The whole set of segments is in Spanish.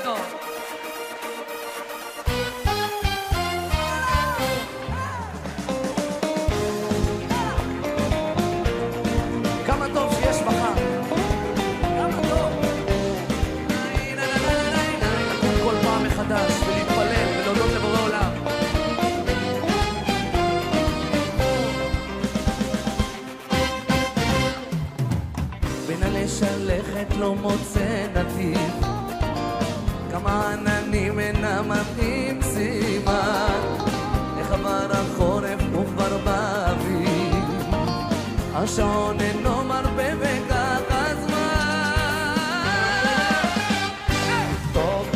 גדול. כמה טוב שיש מחר. כמה טוב. לקום כל פעם מחדש ולהתפלל ולהודות לבורא עולם. בין הלשלכת לא מוצא נתיב, כמה עננים אינם מתאים סימן, איך עבר החורף וכבר באביב, השעון אינו מרפה וכך הזמן. טוב,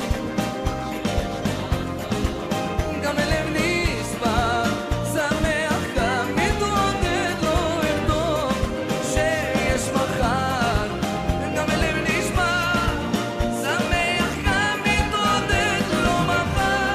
גם הלב נשבר, שמח גם מתעודד, לא ארדום שיש מחר. גם הלב נשבר, שמח גם מתעודד, לא מחר.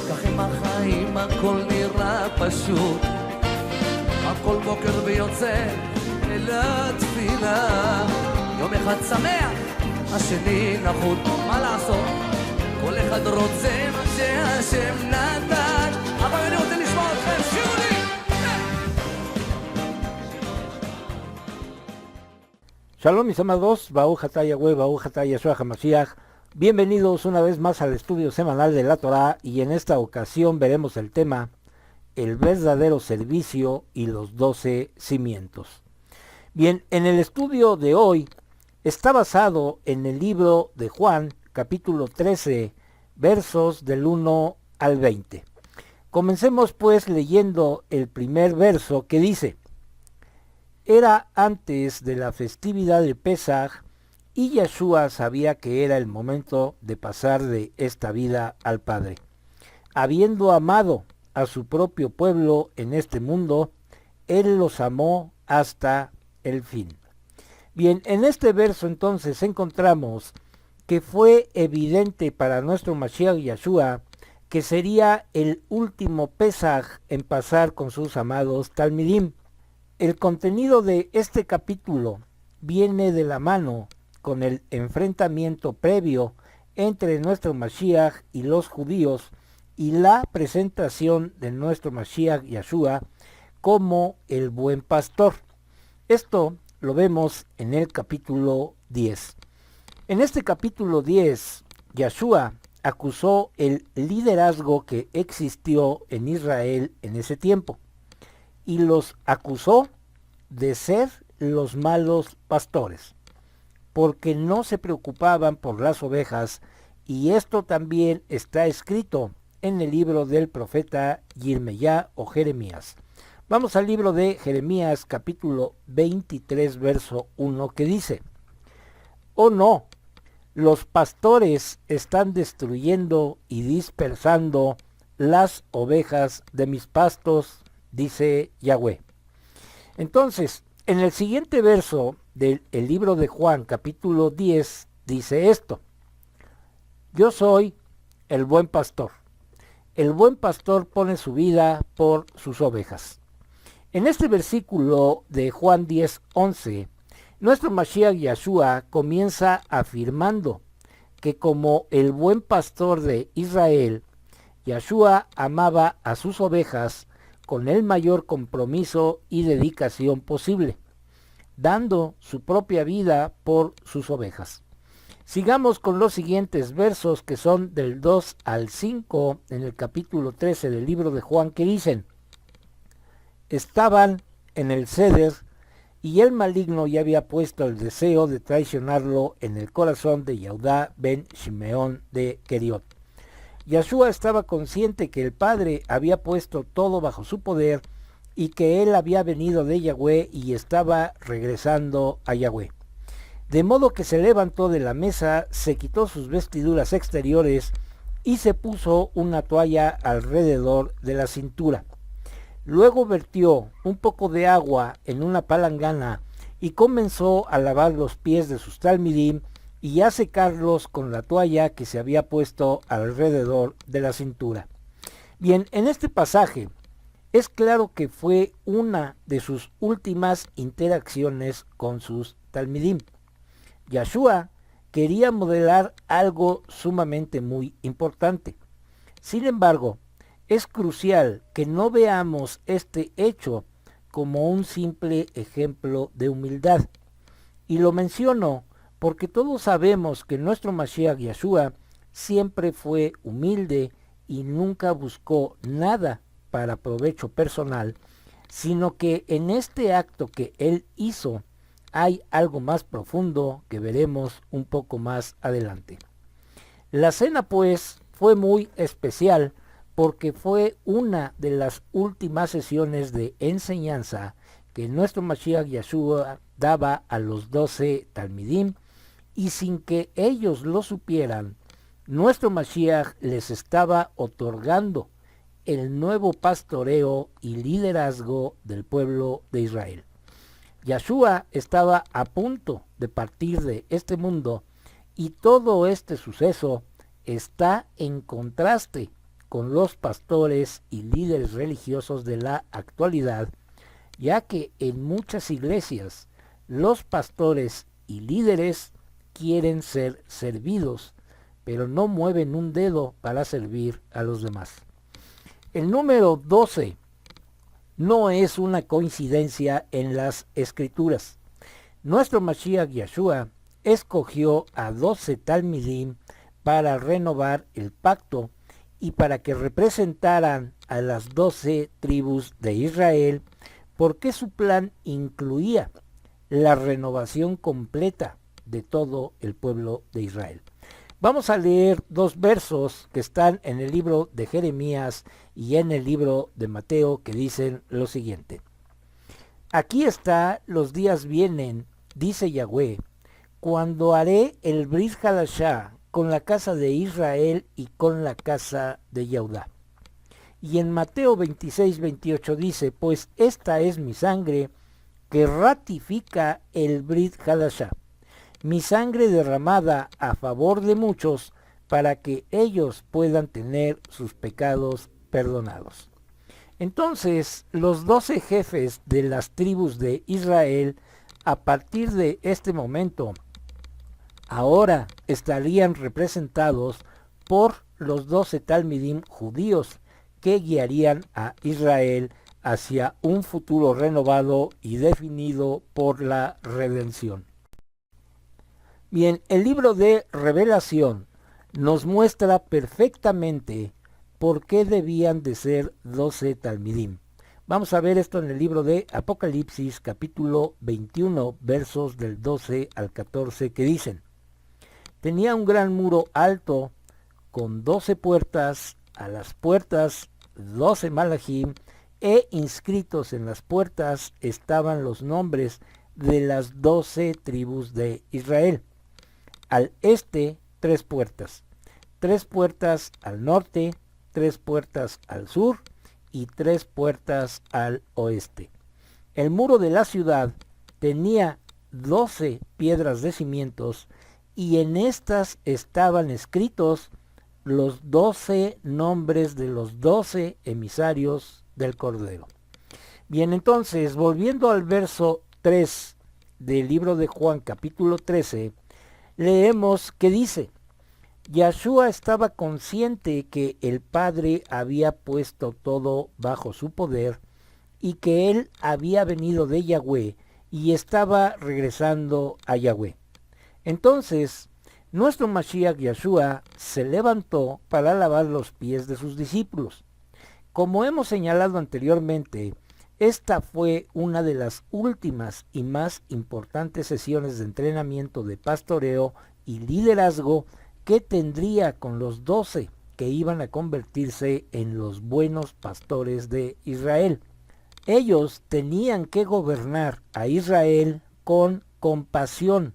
כך עם החיים הכל נראה פשוט, הכל בוקר ויוצא אל התפילה. יום אחד שמח, השני נחות, מה לעשות? כל אחד רוצה מה שהשם נתן. אבל אני רוצה לשמוע אתכם, שירו לי! Shalom mis amados, Baruch atah Yahweh, Baruch atah Yeshua HaMashiach. Bienvenidos una vez más al estudio semanal de la Torah, y en esta ocasión veremos el tema el verdadero servicio y los 12 cimientos. Bien, en el estudio de hoy está basado en el libro de Juan, capítulo 13, versos del 1 al 20. Comencemos pues leyendo el primer verso que dice: Era antes de la festividad de Pesaj, y Yeshua sabía que era el momento de pasar de esta vida al Padre. Habiendo amado a su propio pueblo en este mundo, Él los amó hasta el fin. Bien, en este verso entonces encontramos que fue evidente para nuestro Mashiach Yeshua que sería el último Pesaj en pasar con sus amados Talmidim. El contenido de este capítulo viene de la mano con el enfrentamiento previo entre nuestro Mashiach y los judíos y la presentación de nuestro Mashiach Yeshua como el buen pastor. Esto lo vemos en el capítulo 10. En este capítulo 10, Yeshua acusó el liderazgo que existió en Israel en ese tiempo y los acusó de ser los malos pastores, porque no se preocupaban por las ovejas, y esto también está escrito en el libro del profeta Yirmeyá o Jeremías. Vamos al libro de Jeremías capítulo 23 verso 1 que dice: Oh no, los pastores están destruyendo y dispersando las ovejas de mis pastos, dice Yahweh. Entonces, en el siguiente verso del libro de Juan, capítulo 10, dice esto: Yo soy el buen pastor. El buen pastor pone su vida por sus ovejas. En este versículo de Juan 10, 11, nuestro Mashiach Yeshua comienza afirmando que como el buen pastor de Israel, Yeshua amaba a sus ovejas con el mayor compromiso y dedicación posible, dando su propia vida por sus ovejas. Sigamos con los siguientes versos, que son del 2 al 5 en el capítulo 13 del libro de Juan, que dicen: Estaban en el ceder, y el maligno ya había puesto el deseo de traicionarlo en el corazón de Yehudá ben Shimeón de Keriot. Yeshua estaba consciente que el Padre había puesto todo bajo su poder y que él había venido de Yahweh y estaba regresando a Yahweh. De modo que se levantó de la mesa, se quitó sus vestiduras exteriores y se puso una toalla alrededor de la cintura. Luego vertió un poco de agua en una palangana y comenzó a lavar los pies de sus talmidim y a secarlos con la toalla que se había puesto alrededor de la cintura. Bien, en este pasaje es claro que fue una de sus últimas interacciones con sus talmidim. Yahshua quería modelar algo sumamente muy importante. Sin embargo, es crucial que no veamos este hecho como un simple ejemplo de humildad. Y lo menciono porque todos sabemos que nuestro Mashiach Yahshua siempre fue humilde y nunca buscó nada para provecho personal, sino que en este acto que él hizo hay algo más profundo que veremos un poco más adelante. La cena pues fue muy especial porque fue una de las últimas sesiones de enseñanza que nuestro Mashiach Yahshua daba a los 12 talmidim, y sin que ellos lo supieran, nuestro Mashiach les estaba otorgando el nuevo pastoreo y liderazgo del pueblo de Israel. Yahshua estaba a punto de partir de este mundo, y todo este suceso está en contraste con los pastores y líderes religiosos de la actualidad, ya que en muchas iglesias los pastores y líderes quieren ser servidos, pero no mueven un dedo para servir a los demás. El número 12 no es una coincidencia en las escrituras. Nuestro Mashiach Yahshua escogió a 12 talmidim para renovar el pacto y para que representaran a las 12 tribus de Israel, porque su plan incluía la renovación completa de todo el pueblo de Israel. Vamos a leer dos versos que están en el libro de Jeremías y en el libro de Mateo, que dicen lo siguiente. Aquí está, los días vienen, dice Yahweh, cuando haré el Brit Hadashah con la casa de Israel y con la casa de Yehudá. Y en Mateo 26-28 dice, pues esta es mi sangre que ratifica el Brit Hadashah, mi sangre derramada a favor de muchos para que ellos puedan tener sus pecados perdonados. Entonces, los 12 jefes de las tribus de Israel, a partir de este momento, ahora estarían representados por los 12 talmidim judíos que guiarían a Israel hacia un futuro renovado y definido por la redención. Bien, el libro de Revelación nos muestra perfectamente por qué debían de ser 12 talmidim. Vamos a ver esto en el libro de Apocalipsis, capítulo 21, versos del 12 al 14, que dicen: tenía un gran muro alto con 12 puertas, a las puertas 12 malachim, e inscritos en las puertas estaban los nombres de las 12 tribus de Israel. Al este 3 puertas, 3 puertas al norte, 3 puertas al sur y 3 puertas al oeste. El muro de la ciudad tenía 12 piedras de cimientos, y en estas estaban escritos los 12 nombres de los 12 emisarios del Cordero. Bien, entonces, volviendo al verso 3 del libro de Juan, capítulo 13, leemos que dice: Yahshua estaba consciente que el Padre había puesto todo bajo su poder y que él había venido de Yahweh y estaba regresando a Yahweh. Entonces, nuestro Mashiach Yahshua se levantó para lavar los pies de sus discípulos. Como hemos señalado anteriormente, esta fue una de las últimas y más importantes sesiones de entrenamiento de pastoreo y liderazgo que tendría con los 12 que iban a convertirse en los buenos pastores de Israel. Ellos tenían que gobernar a Israel con compasión,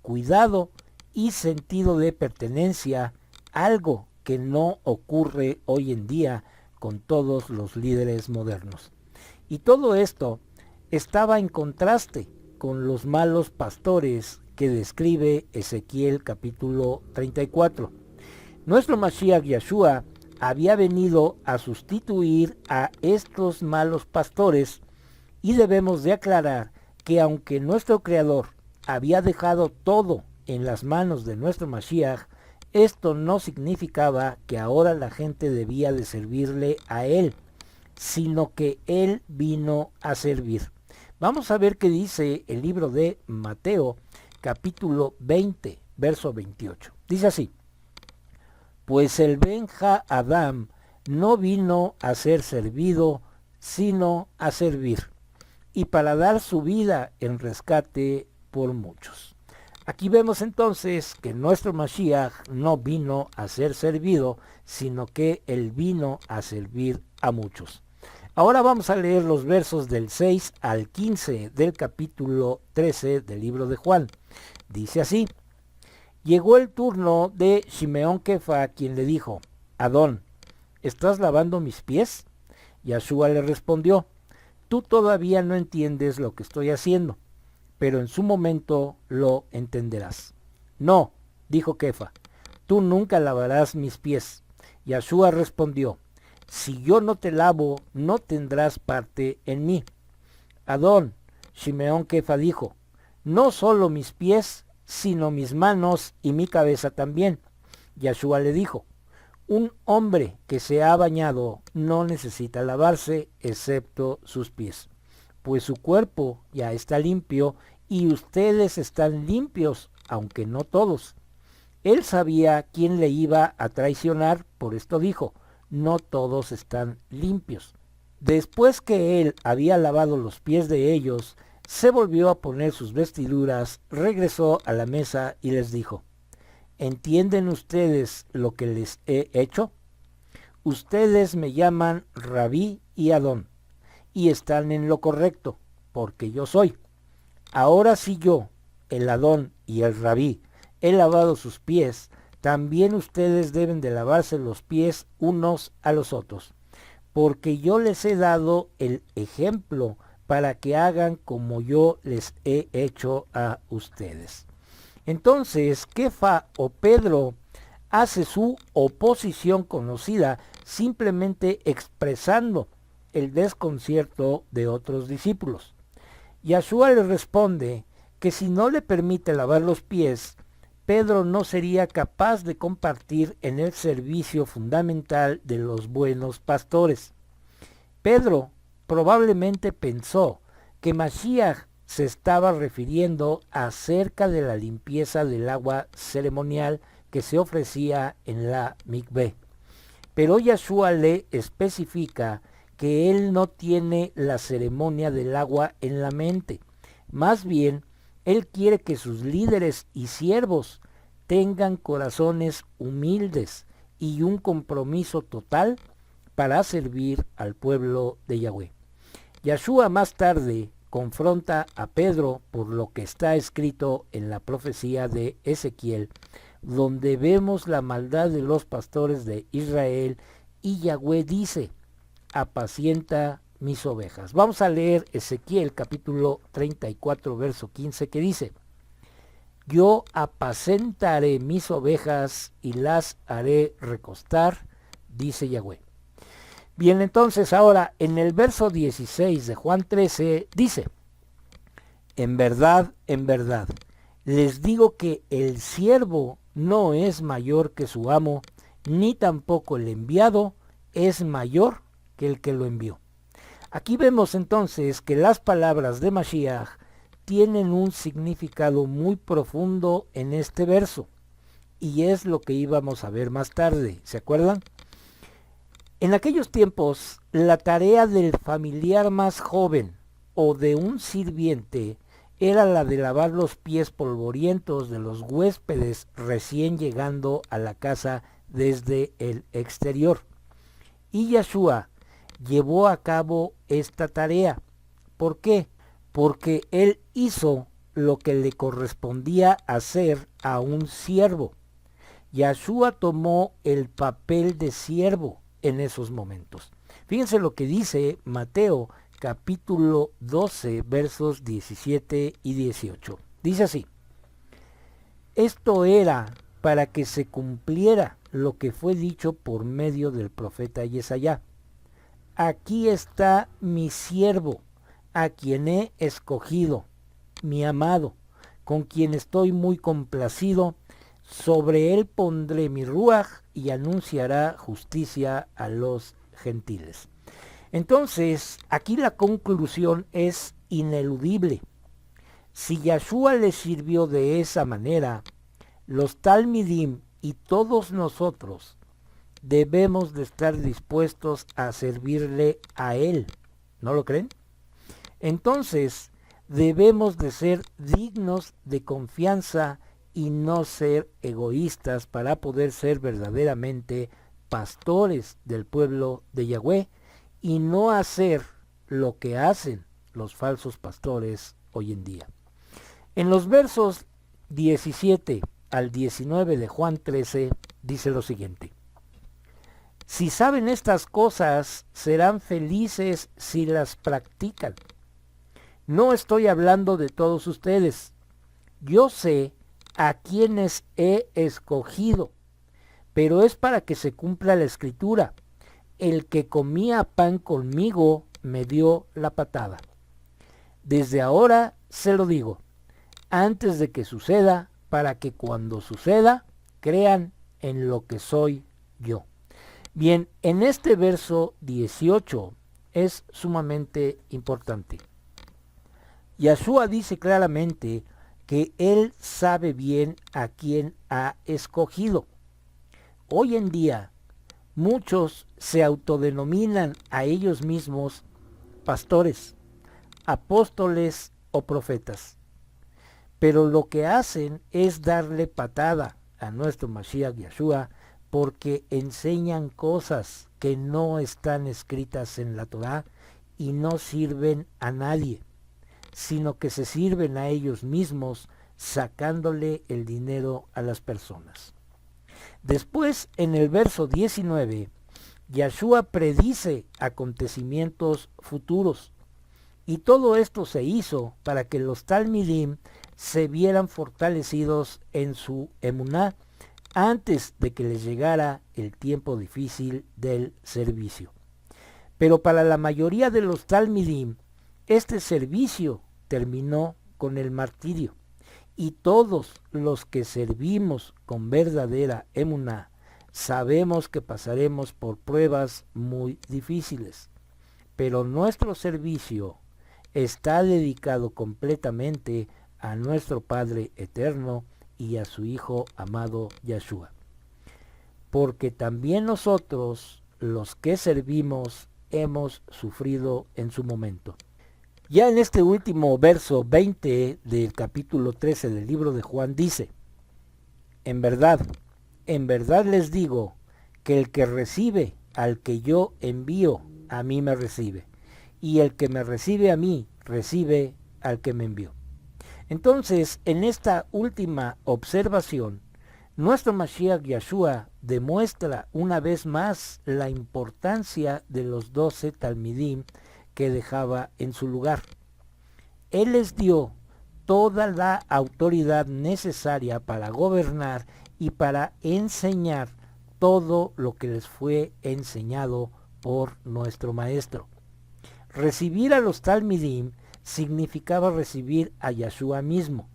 cuidado y sentido de pertenencia, algo que no ocurre hoy en día con todos los líderes modernos. Y todo esto estaba en contraste con los malos pastores que describe Ezequiel capítulo 34. Nuestro Mashiach Yeshua había venido a sustituir a estos malos pastores, y debemos de aclarar que aunque nuestro Creador había dejado todo en las manos de nuestro Mashiach, esto no significaba que ahora la gente debía de servirle a Él, sino que Él vino a servir. Vamos a ver qué dice el libro de Mateo, capítulo 20, verso 28. Dice así: pues el Ben-Ha-Adam no vino a ser servido, sino a servir, y para dar su vida en rescate por muchos. Aquí vemos entonces que nuestro Mashiach no vino a ser servido, sino que Él vino a servir a muchos. Ahora vamos a leer los versos del 6 al 15 del capítulo 13 del libro de Juan. Dice así: llegó el turno de Shimeón Kefa, quien le dijo: Adón, ¿estás lavando mis pies? Yeshua le respondió: tú todavía no entiendes lo que estoy haciendo, pero en su momento lo entenderás. No, dijo Kefa, tú nunca lavarás mis pies. Yeshua respondió: si yo no te lavo, no tendrás parte en mí. Adón, Shimeón Kefa dijo: no solo mis pies, sino mis manos y mi cabeza también. Yeshua le dijo: un hombre que se ha bañado no necesita lavarse excepto sus pies, pues su cuerpo ya está limpio y ustedes están limpios, aunque no todos. Él sabía quién le iba a traicionar, por esto dijo: no todos están limpios. Después que él había lavado los pies de ellos, se volvió a poner sus vestiduras, regresó a la mesa y les dijo: ¿entienden ustedes lo que les he hecho? Ustedes me llaman Rabí y Adón, y están en lo correcto, porque yo soy. Ahora si yo, el Adón y el Rabí, he lavado sus pies, también ustedes deben de lavarse los pies unos a los otros, porque yo les he dado el ejemplo para que hagan como yo les he hecho a ustedes. Entonces, Kefa o Pedro hace su oposición conocida simplemente expresando el desconcierto de otros discípulos. Yeshua le responde que si no le permite lavar los pies, Pedro no sería capaz de compartir en el servicio fundamental de los buenos pastores. Pedro probablemente pensó que Mashiach se estaba refiriendo acerca de la limpieza del agua ceremonial que se ofrecía en la mikvé. Pero Yeshua le especifica que él no tiene la ceremonia del agua en la mente. Más bien, él quiere que sus líderes y siervos tengan corazones humildes y un compromiso total para servir al pueblo de Yahweh. Yeshua más tarde confronta a Pedro por lo que está escrito en la profecía de Ezequiel, donde vemos la maldad de los pastores de Israel, y Yahweh dice: apacienta mis ovejas. Vamos a leer Ezequiel capítulo 34 verso 15, que dice: yo apacentaré mis ovejas y las haré recostar, dice Yahweh. Bien, entonces ahora en el verso 16 de Juan 13 dice: en verdad, les digo que el siervo no es mayor que su amo, ni tampoco el enviado es mayor que el que lo envió. Aquí vemos entonces que las palabras de Mashiach tienen un significado muy profundo en este verso, y es lo que íbamos a ver más tarde, ¿se acuerdan? En aquellos tiempos, la tarea del familiar más joven o de un sirviente era la de lavar los pies polvorientos de los huéspedes recién llegando a la casa desde el exterior. Y Yeshua llevó a cabo esta tarea. ¿Por qué? Porque él hizo lo que le correspondía hacer a un siervo. Yeshua tomó el papel de siervo en esos momentos. Fíjense lo que dice Mateo capítulo 12, versos 17 y 18. Dice así: esto era para que se cumpliera lo que fue dicho por medio del profeta Yesaya. Aquí está mi siervo, a quien he escogido, mi amado, con quien estoy muy complacido. Sobre él pondré mi ruaj y anunciará justicia a los gentiles. Entonces, aquí la conclusión es ineludible. Si Yahshua le sirvió de esa manera, los talmidim y todos nosotros debemos de estar dispuestos a servirle a él. ¿No lo creen? Entonces, debemos de ser dignos de confianza y no ser egoístas para poder ser verdaderamente pastores del pueblo de Yahweh y no hacer lo que hacen los falsos pastores hoy en día. En los versos 17 al 19 de Juan 13 dice lo siguiente: si saben estas cosas, serán felices si las practican. No estoy hablando de todos ustedes. Yo sé a quienes he escogido, pero es para que se cumpla la escritura. El que comía pan conmigo me dio la patada. Desde ahora se lo digo, antes de que suceda, para que cuando suceda, crean en lo que soy yo. Bien, en este verso 18 es sumamente importante. Yahshua dice claramente que él sabe bien a quién ha escogido. Hoy en día, muchos se autodenominan a ellos mismos pastores, apóstoles o profetas. Pero lo que hacen es darle patada a nuestro Mashiach Yahshua porque enseñan cosas que no están escritas en la Torá y no sirven a nadie, sino que se sirven a ellos mismos sacándole el dinero a las personas. Después, en el verso 19, Yahshua predice acontecimientos futuros, y todo esto se hizo para que los talmidim se vieran fortalecidos en su emuná antes de que les llegara el tiempo difícil del servicio. Pero para la mayoría de los talmidim, este servicio terminó con el martirio, y todos los que servimos con verdadera emuná sabemos que pasaremos por pruebas muy difíciles, pero nuestro servicio está dedicado completamente a nuestro Padre eterno y a su Hijo amado Yahshua, porque también nosotros, los que servimos, hemos sufrido en su momento. Ya en este último verso 20 del capítulo 13 del libro de Juan dice: en verdad les digo que el que recibe al que yo envío, a mí me recibe, y el que me recibe a mí, recibe al que me envió. Entonces, en esta última observación, nuestro Mashiach Yahshua demuestra una vez más la importancia de los 12 talmidim que dejaba en su lugar. Él les dio toda la autoridad necesaria para gobernar y para enseñar todo lo que les fue enseñado por nuestro maestro. Recibir a los talmidim significaba recibir a Yahshua mismo,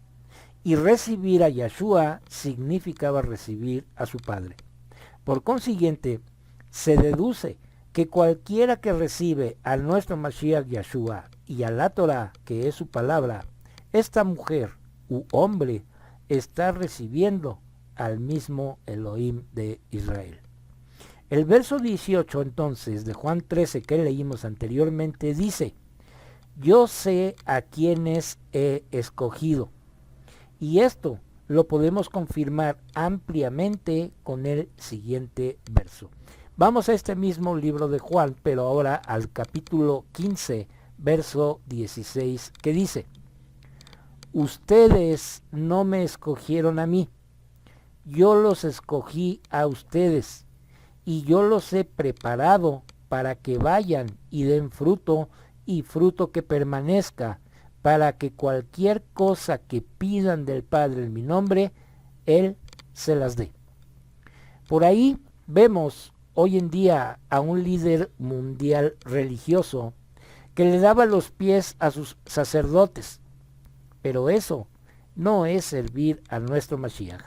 y recibir a Yahshua significaba recibir a su Padre. Por consiguiente, se deduce que cualquiera que recibe a nuestro Mashiach Yahshua y a la Torah, que es su palabra, esta mujer u hombre está recibiendo al mismo Elohim de Israel. El verso 18 entonces de Juan 13 que leímos anteriormente dice: yo sé a quienes he escogido. Y esto lo podemos confirmar ampliamente con el siguiente verso. Vamos a este mismo libro de Juan, pero ahora al capítulo 15, verso 16, que dice: ustedes no me escogieron a mí, yo los escogí a ustedes, y yo los he preparado para que vayan y den fruto y fruto que permanezca, para que cualquier cosa que pidan del Padre en mi nombre, Él se las dé. Por ahí vemos hoy en día a un líder mundial religioso que le daba los pies a sus sacerdotes, pero eso no es servir a nuestro Mashiach.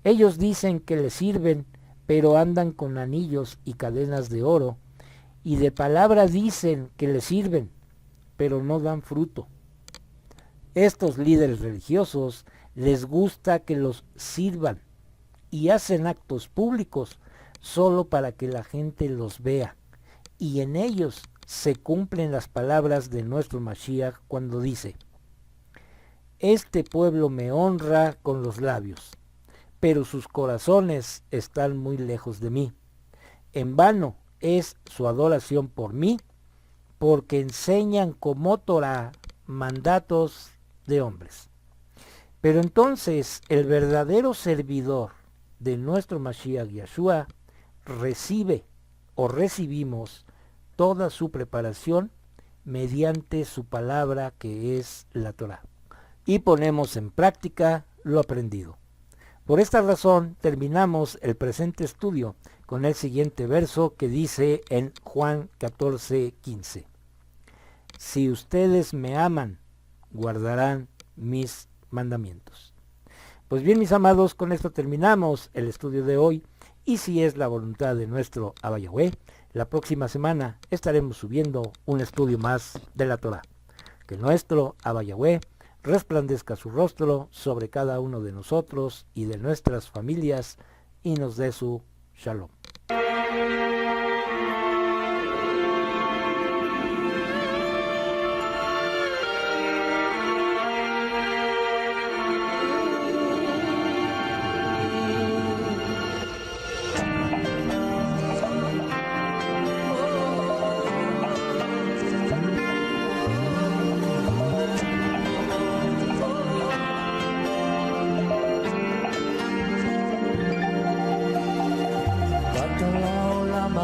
Ellos dicen que le sirven, pero andan con anillos y cadenas de oro, y de palabra dicen que le sirven, pero no dan fruto. Estos líderes religiosos les gusta que los sirvan y hacen actos públicos solo para que la gente los vea, y en ellos se cumplen las palabras de nuestro Mashiach cuando dice: este pueblo me honra con los labios, pero sus corazones están muy lejos de mí. En vano es su adoración por mí, porque enseñan como Torah mandatos de hombres. Pero entonces el verdadero servidor de nuestro Mashiach Yeshua recibe o recibimos toda su preparación mediante su palabra, que es la Torah, y ponemos en práctica lo aprendido. Por esta razón terminamos el presente estudio con el siguiente verso que dice en Juan 14:15: si ustedes me aman, guardarán mis mandamientos. Pues bien, mis amados, con esto terminamos el estudio de hoy, y si es la voluntad de nuestro Abba Yahweh, la próxima semana estaremos subiendo un estudio más de la Torah. Que nuestro Abba Yahweh resplandezca su rostro sobre cada uno de nosotros y de nuestras familias, y nos dé su shalom.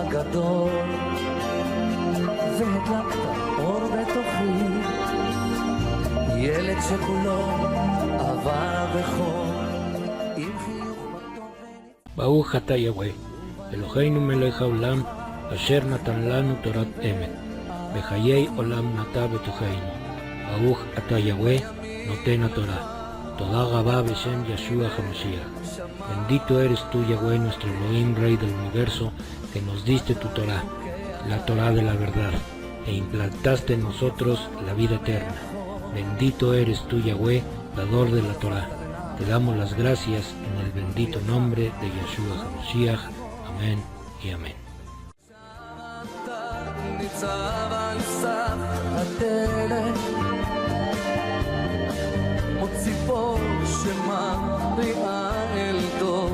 הגדול והדלקת אור בתוכי, ילד שכולו אהבה וחום עם חיוך בתוכן. ברוך אתה יהוה, אלוהינו מלך העולם, אשר נתן לנו תורת אמת, בחיי עולם נטע בתוכנו. ברוך אתה יהוה, נותן התורה. תודה רבה בשם ישוע המשיח. Bendito eres tú, Yahweh, nuestro Elohim, Rey del Universo, que nos diste tu Torah, la Torah de la verdad, e implantaste en nosotros la vida eterna. Bendito eres tú, Yahweh, dador de la Torah. Te damos las gracias en el bendito nombre de Yeshua HaMashiach. Amén y amén. ציפור שמריעה אל טוב,